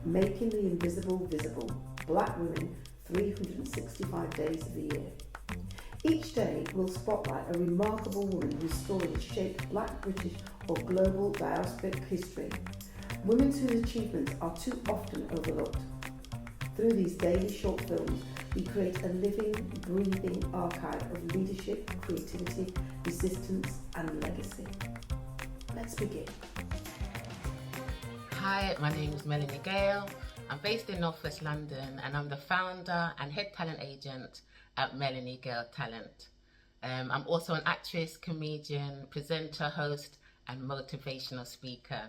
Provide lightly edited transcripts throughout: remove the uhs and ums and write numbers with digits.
making the invisible visible. Black women, 365 days of the year. Each day will spotlight a remarkable woman whose story has shaped Black, British or global diasporic history. Women whose achievements are too often overlooked. Through these daily short films, we create a living, breathing archive of leadership, creativity, resistance and legacy. Let's begin. Hi, my name is Melanie Gayle. I'm based in North West London and I'm the founder and head talent agent at Melanie Gayle Talent. I'm also an actress, comedian, presenter, host and motivational speaker.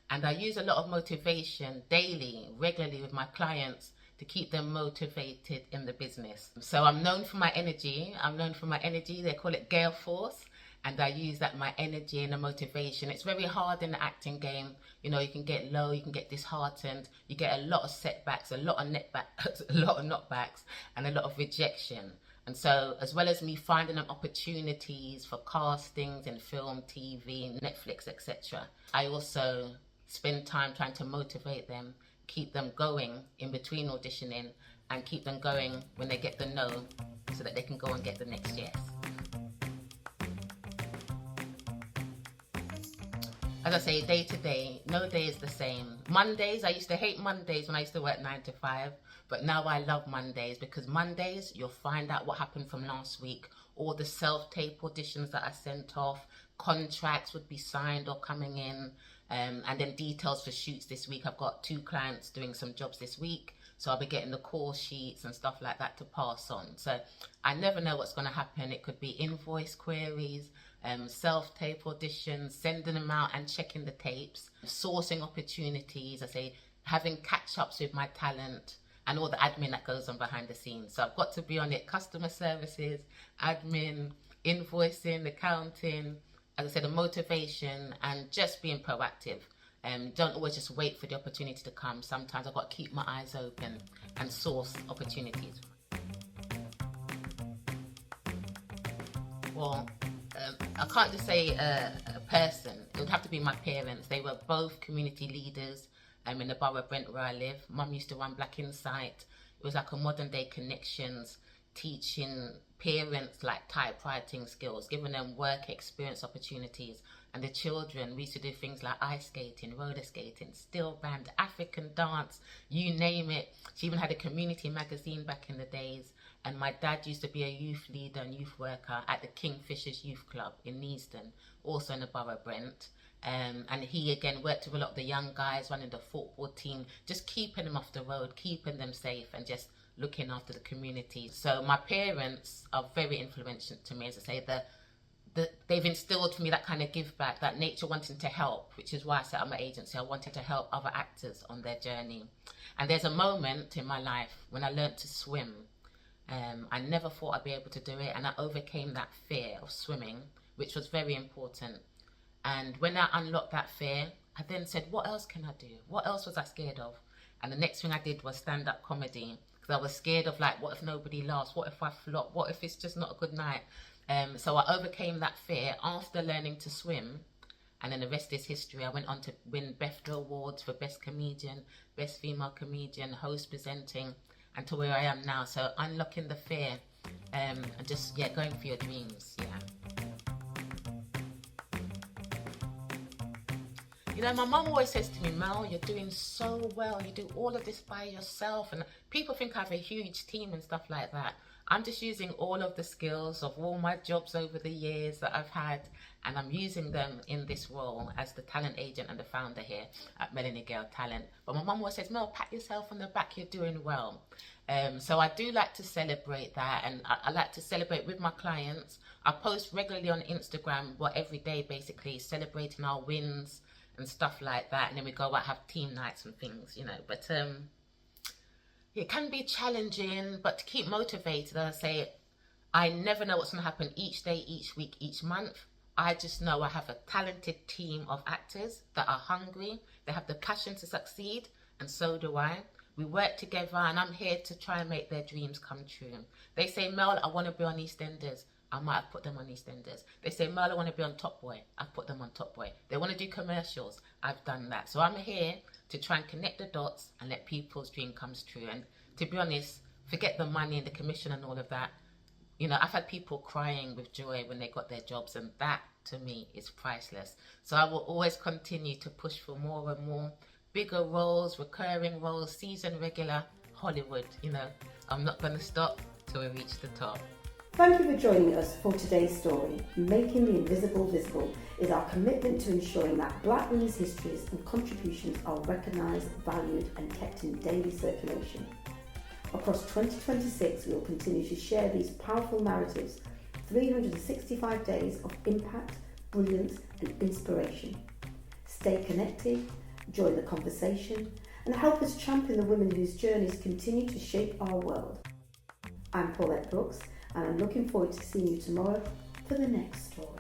And I use a lot of motivation daily, regularly with my clients to keep them motivated in the business. So I'm known for my energy. They call it Gale Force. And I use that, my energy and the motivation. It's very hard in the acting game. You know, you can get low, you can get disheartened, you get a lot of setbacks, a lot of knockbacks, and a lot of rejection. And so, as well as me finding them opportunities for castings in film, TV, Netflix, etc., I also spend time trying to motivate them, keep them going in between auditioning, and keep them going when they get the no, so that they can go and get the next yes. As I say, day to day, no day is the same. Mondays, I used to hate Mondays when I used to work 9 to 5, but now I love Mondays because Mondays, you'll find out what happened from last week, all the self-tape auditions that I sent off, contracts would be signed or coming in, and then details for shoots this week. I've got 2 clients doing some jobs this week, so I'll be getting the call sheets and stuff like that to pass on. So I never know what's going to happen. It could be invoice queries, self-tape auditions, sending them out and checking the tapes, sourcing opportunities, I say, having catch-ups with my talent, and all the admin that goes on behind the scenes. So I've got to be on it, customer services, admin, invoicing, accounting, as I said, the motivation, and just being proactive. Don't always just wait for the opportunity to come. Sometimes I've got to keep my eyes open and source opportunities. Well, I can't just say a person. It would have to be my parents. They were both community leaders in the borough of Brent where I live. Mum used to run Black Insight. It was like a modern day connections, teaching parents like typewriting skills, giving them work experience opportunities. And the children, we used to do things like ice skating, roller skating, steel band, African dance, you name it. She even had a community magazine back in the days. And my dad used to be a youth leader and youth worker at the Kingfishers Youth Club in Neasden, also in the borough of Brent. And he again worked with a lot of the young guys, running the football team, just keeping them off the road, keeping them safe and just looking after the community. So my parents are very influential to me, as I say. They've instilled for me that kind of give back, that nature wanting to help, which is why I set up my agency. I wanted to help other actors on their journey. And there's a moment in my life when I learned to swim. I never thought I'd be able to do it, and I overcame that fear of swimming, which was very important. And when I unlocked that fear, I then said, what else can I do? What else was I scared of? And the next thing I did was stand-up comedy, because I was scared of, like, what if nobody laughs? What if I flop? What if it's just not a good night? So I overcame that fear after learning to swim, and then the rest is history. I went on to win BAFTA awards for Best Comedian, Best Female Comedian, Host Presenting, and to where I am now. So unlocking the fear and just, going for your dreams, You know, my mum always says to me, Mel, you're doing so well. You do all of this by yourself. And people think I have a huge team and stuff like that. I'm just using all of the skills of all my jobs over the years that I've had, and I'm using them in this role as the talent agent and the founder here at Melanie Gayle Talent. But my mum always says, Mel, pat yourself on the back, you're doing well. So I do like to celebrate that, and I like to celebrate with my clients. I post regularly on Instagram, every day basically, celebrating our wins and stuff like that, and then we go out, have team nights and things, you know. But it can be challenging, but to keep motivated, as I say, I never know what's going to happen each day, each week, each month. I just know I have a talented team of actors that are hungry, they have the passion to succeed, and so do I. We work together, and I'm here to try and make their dreams come true. They say, Mel, I want to be on EastEnders. I might have put them on EastEnders. They say, Mel, I want to be on Topboy. I've put them on Topboy. They want to do commercials. I've done that. So I'm here to try and connect the dots and let people's dream comes true. And to be honest, forget the money and the commission and all of that. You know, I've had people crying with joy when they got their jobs, and that to me is priceless. So I will always continue to push for more and more bigger roles, recurring roles, season regular, Hollywood. You know, I'm not going to stop till we reach the top. Thank you for joining us for today's story. Making the Invisible Visible is our commitment to ensuring that Black women's histories and contributions are recognised, valued and kept in daily circulation. Across 2026, we will continue to share these powerful narratives, 365 days of impact, brilliance and inspiration. Stay connected, join the conversation and help us champion the women whose journeys continue to shape our world. I'm Paulette Brooks and I'm looking forward to seeing you tomorrow for the next story.